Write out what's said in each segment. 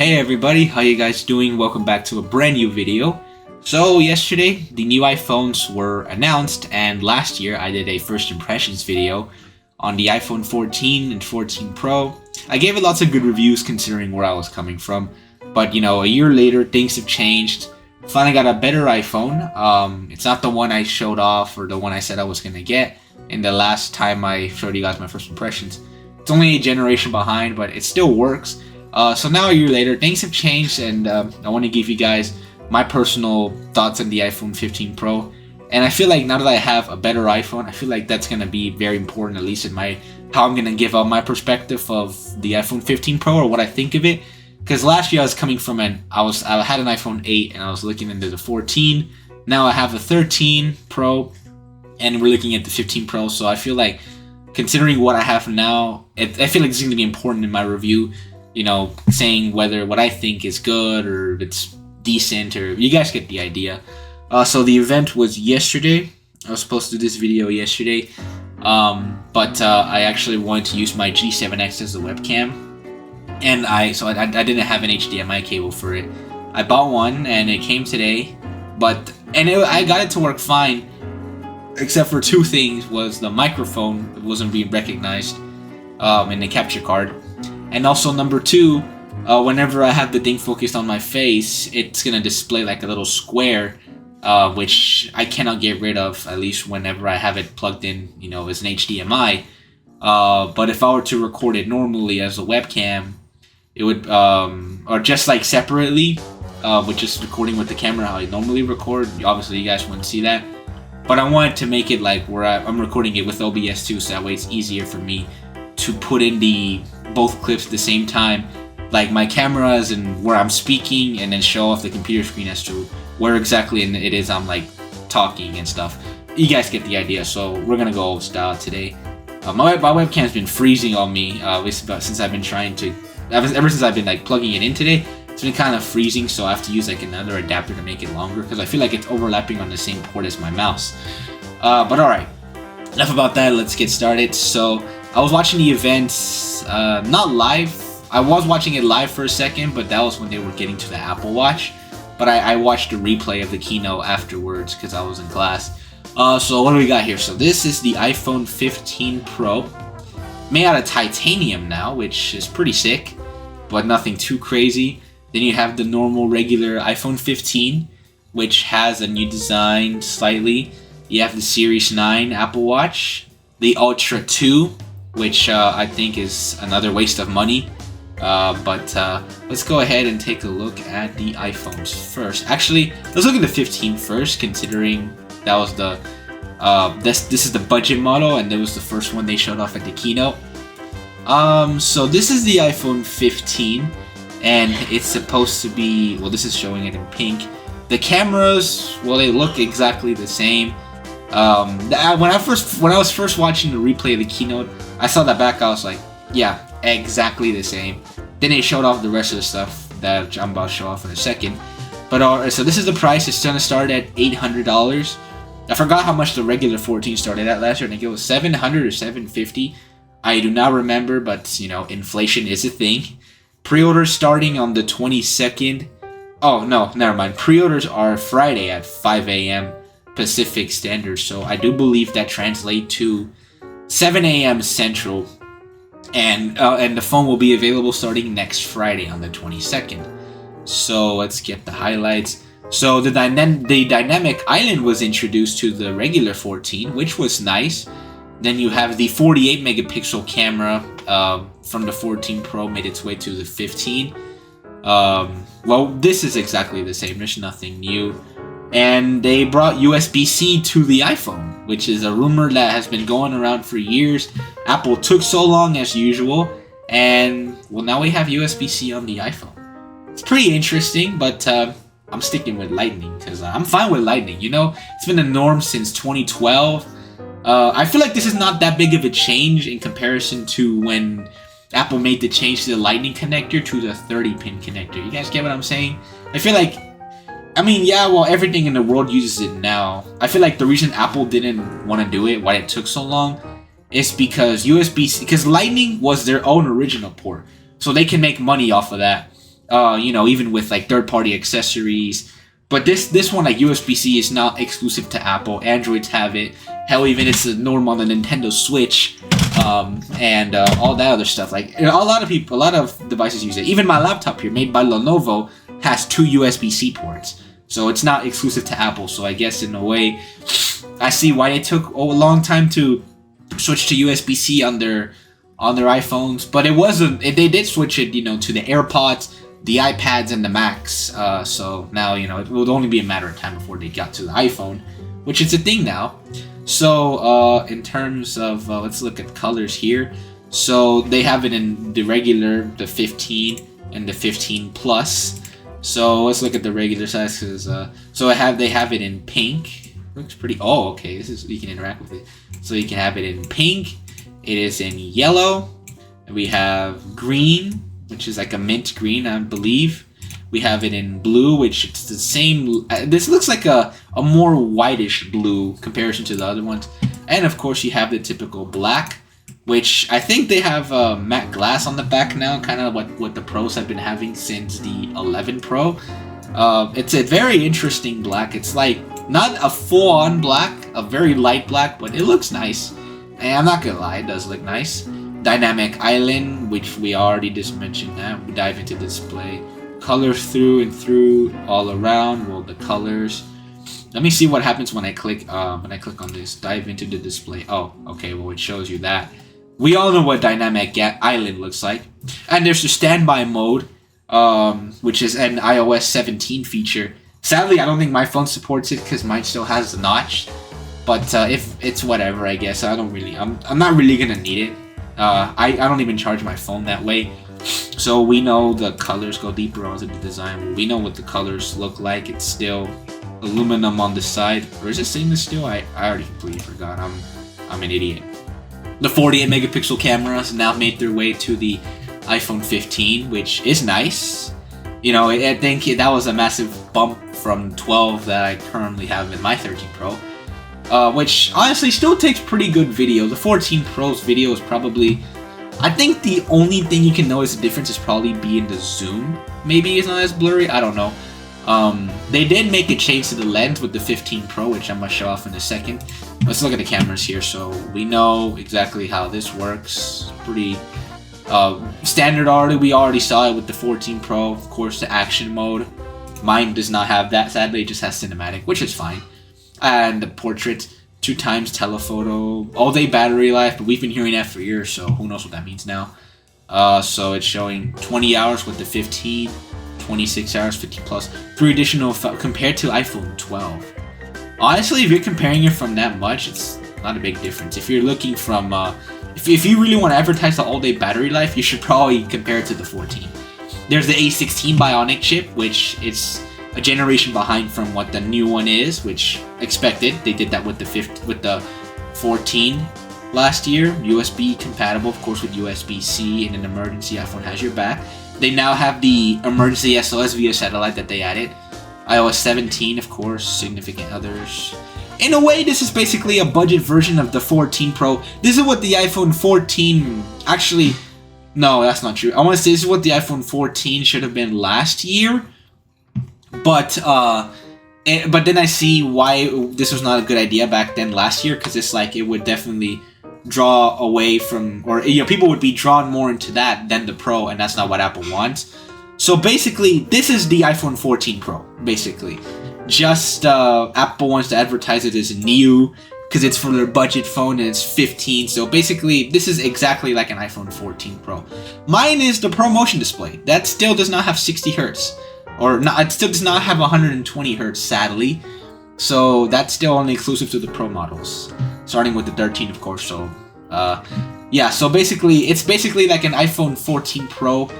Hey everybody, how you guys doing? Welcome back to a brand new video. So yesterday, the new iPhones were announced, and last year I did a first impressions video on the iPhone 14 and 14 Pro. I gave it lots of good reviews considering where I was coming from, but you know, a year later things have changed. Finally got a better iPhone. It's not the one I showed off or the one I said I was gonna get in the last time I showed you guys my first impressions. It's only a generation behind, but it still works. So now a year later, things have changed, and I want to give you guys my personal thoughts on the iPhone 15 Pro. And I feel like now that I have a better iPhone, I feel like that's going to be very important, at least in how I'm going to give out my perspective of the iPhone 15 Pro or what I think of it. Because last year I was coming from I had an iPhone 8 and I was looking into the 14. Now I have the 13 Pro and we're looking at the 15 Pro. So I feel like considering what I have now, I feel like it's going to be important in my review. You know, saying whether what I think is good or if it's decent, or you guys get the idea. So the event was yesterday. I was supposed to do this video yesterday, but I actually wanted to use my G7X as the webcam, and I didn't have an HDMI cable for it. I bought one and it came today, I got it to work fine, except for two things: was the microphone wasn't being recognized in the capture card. And also number two, whenever I have the thing focused on my face, it's going to display like a little square, which I cannot get rid of, at least whenever I have it plugged in, you know, as an HDMI. But if I were to record it normally as a webcam, it would, or just like separately, with just recording with the camera how I normally record, obviously you guys wouldn't see that. But I wanted to make it like where I'm recording it with OBS too, so that way it's easier for me to put in both clips at the same time, like my cameras and where I'm speaking, and then show off the computer screen as to where exactly it is I'm like talking and stuff. You guys get the idea. So we're gonna go old style today. My webcam's been freezing on me since I've been ever since I've been like plugging it in today. It's been kind of freezing, so I have to use like another adapter to make it longer because I feel like it's overlapping on the same port as my mouse. But alright, enough about that, let's get started. So I was watching the events, not live. I was watching it live for a second, but that was when they were getting to the Apple Watch. But I watched the replay of the keynote afterwards because I was in class. So what do we got here? So this is the iPhone 15 Pro, made out of titanium now, which is pretty sick, but nothing too crazy. Then you have the normal regular iPhone 15, which has a new design slightly. You have the Series 9 Apple Watch, the Ultra 2, which I think is another waste of money. But let's go ahead and take a look at the iPhones first. Actually, let's look at the 15 first, considering that was the this is the budget model, and it was the first one they showed off at the keynote. So this is the iPhone 15, and it's supposed to be, well, this is showing it in pink. The cameras, well, they look exactly the same. When I was first watching the replay of the keynote, I saw that back, I was like, yeah, exactly the same. Then they showed off the rest of the stuff that I'm about to show off in a second. But so this is the price. It's gonna start at $800. I forgot how much the regular 14 started at last year. I think it was $700 or $750. I do not remember, but you know, inflation is a thing. Pre-orders starting on the 22nd. Oh no, never mind. Pre-orders are Friday at 5 a.m. Pacific Standard. So I do believe that translates to 7 a.m. Central, and the phone will be available starting next Friday on the 22nd. So let's get the highlights. So the dynamic island was introduced to the regular 14, which was nice. Then you have the 48 megapixel camera from the 14 Pro made its way to the 15. Well, this is exactly the same. There's nothing new. And they brought USB-C to the iPhone, which is a rumor that has been going around for years. Apple took so long as usual, and well, now we have USB-C on the iPhone. It's pretty interesting, but I'm sticking with Lightning because I'm fine with Lightning. You know, it's been the norm since 2012. I feel like this is not that big of a change in comparison to when Apple made the change to the Lightning connector to the 30-pin connector. You guys get what I'm saying? I feel like, I mean, yeah, well, everything in the world uses it now. I feel like the reason Apple didn't want to do it, why it took so long, is because Lightning was their own original port. So they can make money off of that. You know, even with like third-party accessories. But this one, like USB-C, is not exclusive to Apple. Androids have it. Hell, even it's a norm on the Nintendo Switch, and all that other stuff. Like a lot of devices use it. Even my laptop here, made by Lenovo, has 2 USB-C ports. So it's not exclusive to Apple. So I guess in a way, I see why it took a long time to switch to USB-C on their iPhones. But it wasn't. They did switch it, you know, to the AirPods, the iPads, and the Macs. So now, you know, it would only be a matter of time before they got to the iPhone, which is a thing now. So in terms of let's look at colors here. So they have it in the regular, the 15, and the 15 Plus. So let's look at the regular size, because so they have it in pink. Looks pretty. Oh, okay. This is, you can interact with it. So you can have it in pink. It is in yellow. And we have green, which is like a mint green, I believe. We have it in blue, which it's the same. This looks like a more whitish blue comparison to the other ones. And of course, you have the typical black, which I think they have matte glass on the back now, kind of what the Pros have been having since the 11 Pro. It's a very interesting black. It's like not a full-on black, a very light black, but it looks nice. And I'm not gonna lie, it does look nice. Dynamic island, which we already just mentioned that. We dive into display. Colors through and through, all around. Well, the colors. Let me see what happens when I click on this. Dive into the display. Oh, okay. Well, it shows you that. We all know what dynamic island looks like. And there's the standby mode, which is an iOS 17 feature. Sadly, I don't think my phone supports it because mine still has the notch. But if it's whatever, I guess I'm not really gonna need it. I don't even charge my phone that way. So we know the colors, go deeper onto the design. We know what the colors look like. It's still aluminum on the side. Or is it stainless steel? I already completely forgot. I'm an idiot. The 48 megapixel cameras now made their way to the iPhone 15, which is nice. You know, I think that was a massive bump from 12 that I currently have in my 13 Pro. Which honestly still takes pretty good video. The 14 Pro's video is probably, I think the only thing you can notice the difference is probably being the zoom. Maybe it's not as blurry, I don't know. They did make a change to the lens with the 15 Pro, which I'm going to show off in a second. Let's look at the cameras here. So we know exactly how this works. Pretty standard already. We already saw it with the 14 Pro. Of course, the action mode. Mine does not have that, sadly. It just has cinematic, which is fine. And the portrait, 2x telephoto, all-day battery life, but we've been hearing that for years, so who knows what that means now. So it's showing 20 hours with the 15, 26 hours, 50 plus, 3 additional compared to iPhone 12. Honestly, if you're comparing it from that much, it's not a big difference. If you're looking from, if you really want to advertise the all-day battery life, you should probably compare it to the 14. There's the A16 Bionic chip, which is a generation behind from what the new one is, which expected. They did that with the 14 last year. USB compatible, of course, with USB-C. In an emergency, iPhone has your back. They now have the emergency SOS via satellite that they added. iOS 17, of course, significant others. In a way, this is basically a budget version of the 14 Pro. This is what the iPhone 14 actually. No, that's not true. I want to say this is what the iPhone 14 should have been last year. But then I see why this was not a good idea back then last year, because it's like it would definitely draw away from, or you know, people would be drawn more into that than the Pro, and that's not what Apple wants. So basically, this is the iPhone 14 Pro. Basically, just Apple wants to advertise it as new because it's for their budget phone and it's 15. So basically, this is exactly like an iPhone 14 Pro. Mine is the ProMotion display that still does not have 60 Hertz. Or not, it still does not have 120 Hertz, sadly. So that's still only exclusive to the Pro models, starting with the 13, of course. So, yeah. So basically, it's basically like an iPhone 14 Pro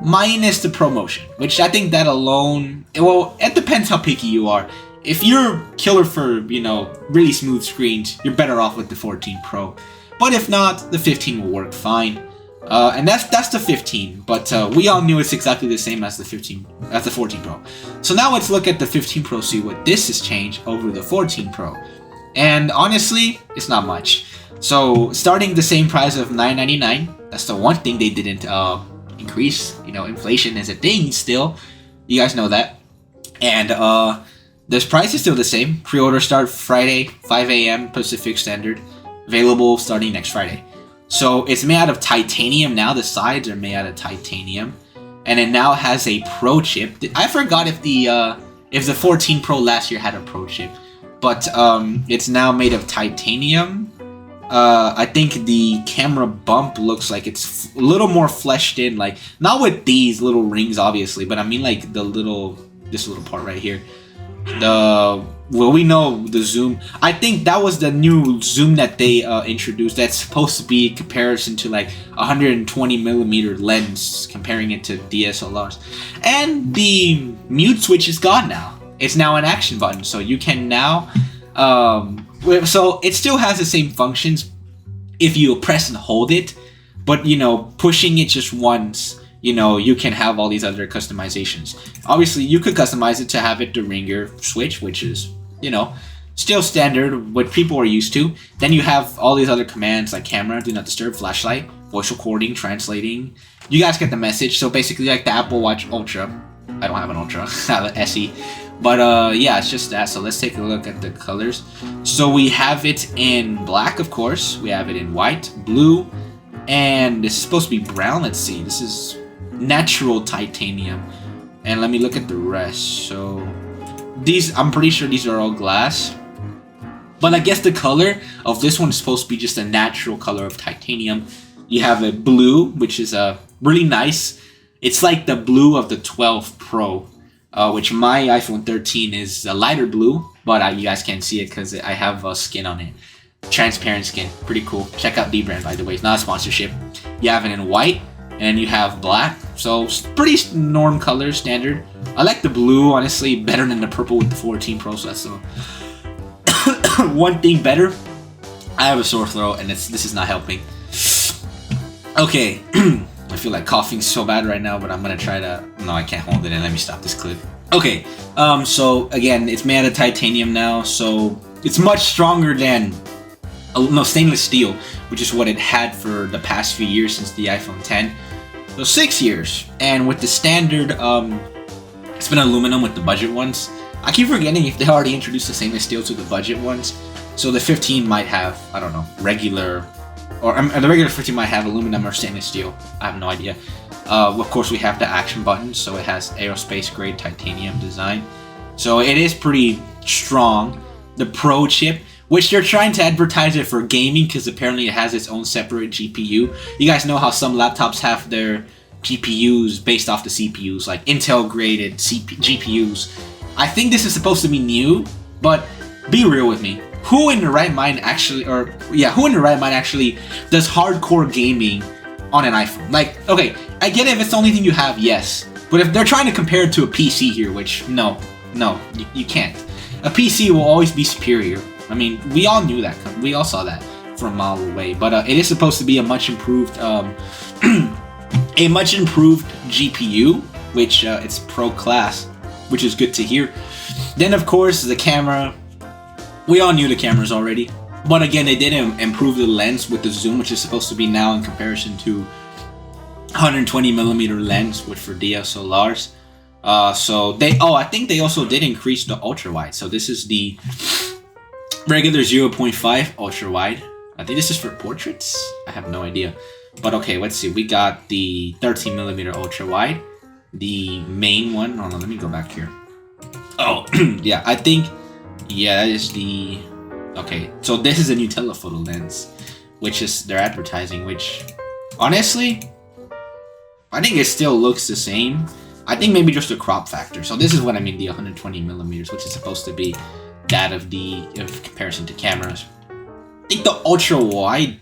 minus the ProMotion, which I think that alone, well, it depends how picky you are. If you're killer for, you know, really smooth screens, you're better off with the 14 Pro. But if not, the 15 will work fine. And that's the 15, but we all knew it's exactly the same as the 14 Pro. So now let's look at the 15 Pro, see what this has changed over the 14 Pro. And honestly, it's not much. So starting the same price of $999, that's the one thing they didn't increase. You know, inflation is a thing still. You guys know that. And this price is still the same. Pre-order start Friday, 5 a.m. Pacific Standard. Available starting next Friday. So it's made out of titanium now. The sides are made out of titanium. And it now has a Pro chip. I forgot if the 14 Pro last year had a Pro chip. But it's now made of titanium. I think the camera bump looks like it's a little more fleshed in. Like, not with these little rings, obviously. But I mean like this little part right here. Well, we know the zoom. I think that was the new zoom that they introduced. That's supposed to be a comparison to like 120mm lens, comparing it to DSLRs. And the mute switch is gone now. It's now an action button, so you can now. So it still has the same functions if you press and hold it, but you know, pushing it just once. You know, you can have all these other customizations. Obviously, you could customize it to have it the ringer switch, which is, you know, still standard, what people are used to. Then you have all these other commands like camera, do not disturb, flashlight, voice recording, translating. You guys get the message. So basically like the Apple Watch Ultra. I don't have an Ultra, I have an SE. But yeah, it's just that. So let's take a look at the colors. So we have it in black, of course. We have it in white, blue, and this is supposed to be brown. Let's see. This is natural titanium. And let me look at the rest. So these, I'm pretty sure these are all glass. But I guess the color of this one is supposed to be just a natural color of titanium. You have a blue, which is really nice. It's like the blue of the 12 Pro, which my iPhone 13 is a lighter blue, but you guys can't see it because I have skin on it. Transparent skin, pretty cool. Check out D-Brand, by the way, it's not a sponsorship. You have it in white, and you have black, so pretty norm color, standard. I like the blue, honestly, better than the purple with the 14 Pro, so that's one thing better. I have a sore throat, and this is not helping. Okay, I feel like coughing so bad right now, but I'm gonna try to... No, I can't hold it in. Let me stop this clip. Okay, so again, it's made out of titanium now, so it's much stronger than stainless steel, which is what it had for the past few years since the iPhone 10. So 6 years, and with the standard, it's been aluminum with the budget ones. I keep forgetting if they already introduced the stainless steel to the budget ones. So the 15 might have, I don't know, regular. Or the regular 15 might have aluminum or stainless steel. I have no idea. Of course, we have the action button, so it has aerospace grade titanium design. So it is pretty strong. The Pro chip, which they're trying to advertise it for gaming because apparently it has its own separate GPU. You guys know how some laptops have their GPUs based off the CPUs, like Intel graded GPUs. I think this is supposed to be new, but be real with me. Who in the right mind actually does hardcore gaming on an iPhone? Like, okay, I get it if it's the only thing you have, yes. But if they're trying to compare it to a PC here, which, no, you can't. A PC will always be superior. I mean, we all knew that. We all saw that from a mile away. But it is supposed to be a much improved, GPU, which it's Pro class, which is good to hear. Then, of course, the camera. We all knew the cameras already, but again, they did improve the lens with the zoom, which is supposed to be now in comparison to 120mm lens, which for DSLRs. So I think they also did increase the ultra wide. So this is the regular 0.5 ultra wide. I think this is for portraits. I have no idea, but okay, let's see. We got the 13mm ultra wide, the main one. Hold on, let me go back here. Oh, yeah, I think. Yeah, that is the... Okay, so this is a new telephoto lens, which is their advertising, which, honestly, I think it still looks the same. I think maybe just a crop factor. So this is what I mean, the 120mm, which is supposed to be that of comparison to cameras. I think the ultra wide,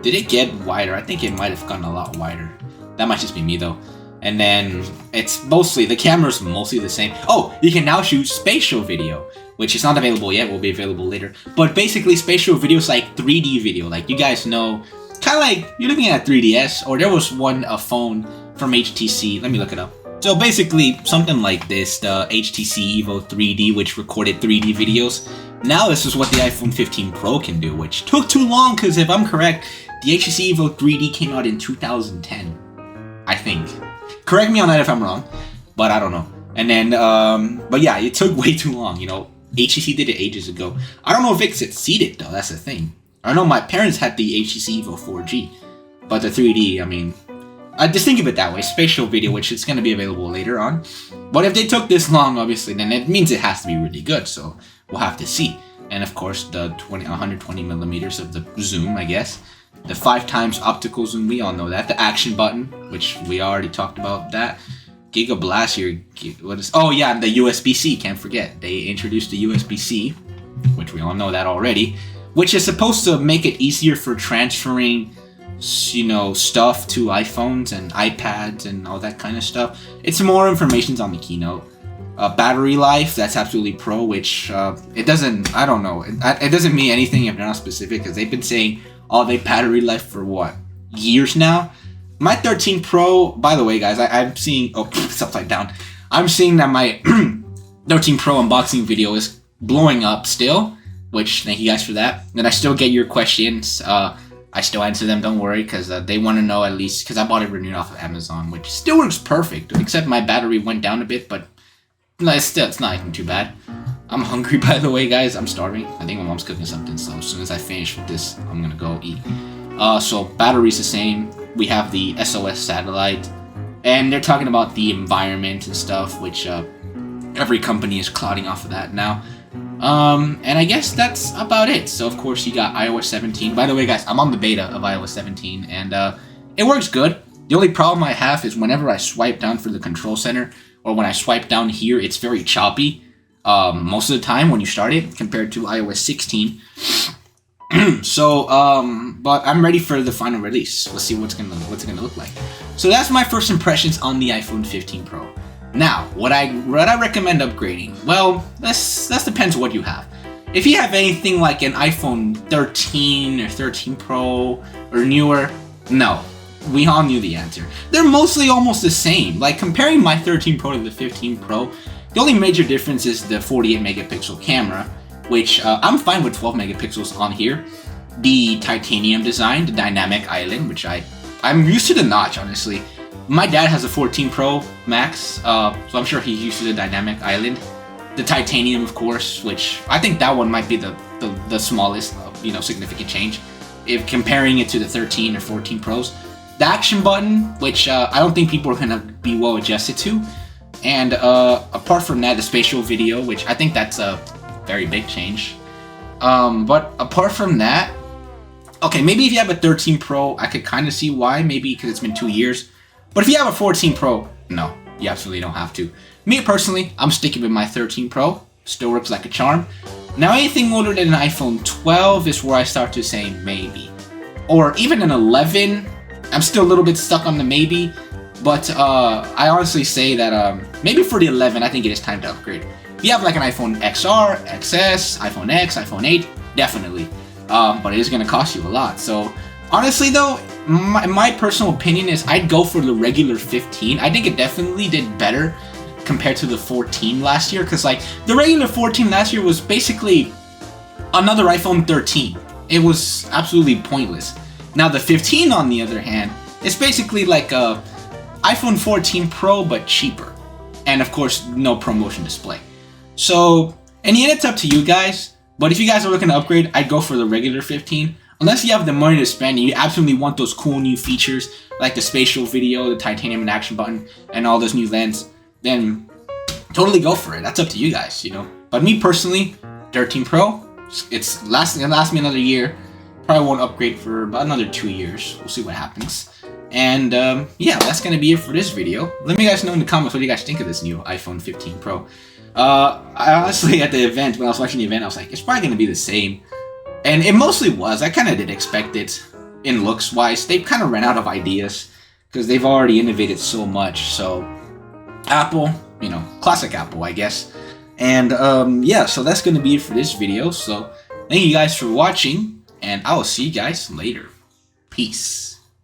did it get wider? I think it might have gotten a lot wider. That might just be me though. And then it's mostly, the camera's mostly the same. Oh, you can now shoot spatial video, which is not available yet, will be available later. But basically, spatial video is like 3D video. Like, you guys know, kind of like, you're looking at 3DS, or there was a phone from HTC. Let me look it up. So basically, something like this, the HTC Evo 3D, which recorded 3D videos. Now this is what the iPhone 15 Pro can do, which took too long, because if I'm correct, the HTC Evo 3D came out in 2010. I think. Correct me on that if I'm wrong, but I don't know. And then, but yeah, it took way too long, you know. HTC did it ages ago. I don't know if it succeeded though, that's the thing. I know my parents had the HTC Evo 4G, but the 3D, I mean, I just think of it that way, spatial video, which is going to be available later on. But if they took this long, obviously, then it means it has to be really good, so we'll have to see. And of course, the 120 millimeters of the zoom, I guess. The 5x optical zoom, we all know that. The action button, which we already talked about that. Giga Blast here, what is? Oh yeah, the USB-C. Can't forget, they introduced the USB-C, which we all know that already, which is supposed to make it easier for transferring, you know, stuff to iPhones and iPads and all that kind of stuff. It's more information on the keynote. Battery life, that's absolutely pro, which it doesn't. I don't know. It doesn't mean anything if they're not specific, because they've been saying all day battery life for what, years now. My 13 Pro, by the way, guys, I'm seeing, oh, it's upside down. I'm seeing that my 13 Pro unboxing video is blowing up still, which thank you guys for that. And I still get your questions. I still answer them, don't worry, because they want to know at least, because I bought it renewed off of Amazon, which still works perfect, except my battery went down a bit, but it's not even too bad. I'm hungry, by the way, guys. I'm starving. I think my mom's cooking something, so as soon as I finish with this, I'm gonna go eat. So battery's the same. We have the SOS satellite, and they're talking about the environment and stuff, which every company is clouding off of that now. And I guess that's about it. So of course you got iOS 17. By the way, guys, I'm on the beta of iOS 17, and it works good. The only problem I have is whenever I swipe down for the control center, or when I swipe down here, it's very choppy. Most of the time when you start it, compared to iOS 16. So, but I'm ready for the final release. Let's see what's gonna look like. So that's my first impressions on the iPhone 15 Pro. Now, what I recommend upgrading? Well, that depends what you have. If you have anything like an iPhone 13 or 13 Pro or newer, no. We all knew the answer. They're mostly almost the same. Like comparing my 13 Pro to the 15 Pro, the only major difference is the 48 megapixel camera, which I'm fine with 12 megapixels on here. The titanium design, the dynamic island, which I'm used to the notch, honestly. My dad has a 14 Pro Max, so I'm sure he's used to the dynamic island. The titanium, of course, which I think that one might be the smallest, significant change, if comparing it to the 13 or 14 Pros. The action button, which I don't think people are gonna be well adjusted to, and apart from that, the spatial video, which I think that's a very big change. But apart from that, okay, maybe if you have a 13 Pro, I could kind of see why, maybe because it's been 2 years. But if you have a 14 Pro, no, you absolutely don't have to. Me personally, I'm sticking with my 13 Pro. Still works like a charm. Now anything older than an iPhone 12 is where I start to say maybe. Or even an 11, I'm still a little bit stuck on the maybe. But I honestly say that maybe for the 11, I think it is time to upgrade. If you have like an iPhone XR, XS, iPhone X, iPhone 8, definitely. But it is going to cost you a lot. So honestly though, my personal opinion is I'd go for the regular 15. I think it definitely did better compared to the 14 last year. Because like the regular 14 last year was basically another iPhone 13. It was absolutely pointless. Now the 15 on the other hand, it's basically like a iPhone 14 Pro but cheaper. And of course, no ProMotion display. So, in the end, it's up to you guys. But if you guys are looking to upgrade, I'd go for the regular 15. Unless you have the money to spend and you absolutely want those cool new features, like the spatial video, the titanium and action button, and all those new lens, then totally go for it. That's up to you guys, But me personally, 13 Pro, it's last me another year. Probably won't upgrade for about another 2 years. We'll see what happens. And yeah, that's going to be it for this video. Let me guys know in the comments what you guys think of this new iPhone 15 Pro. I honestly, at the event, when I was watching the event, I was like, it's probably going to be the same. And it mostly was. I kind of did expect it in looks-wise. They've kind of ran out of ideas because they've already innovated so much. So, Apple, classic Apple, I guess. And yeah, so that's going to be it for this video. So, thank you guys for watching, and I will see you guys later. Peace.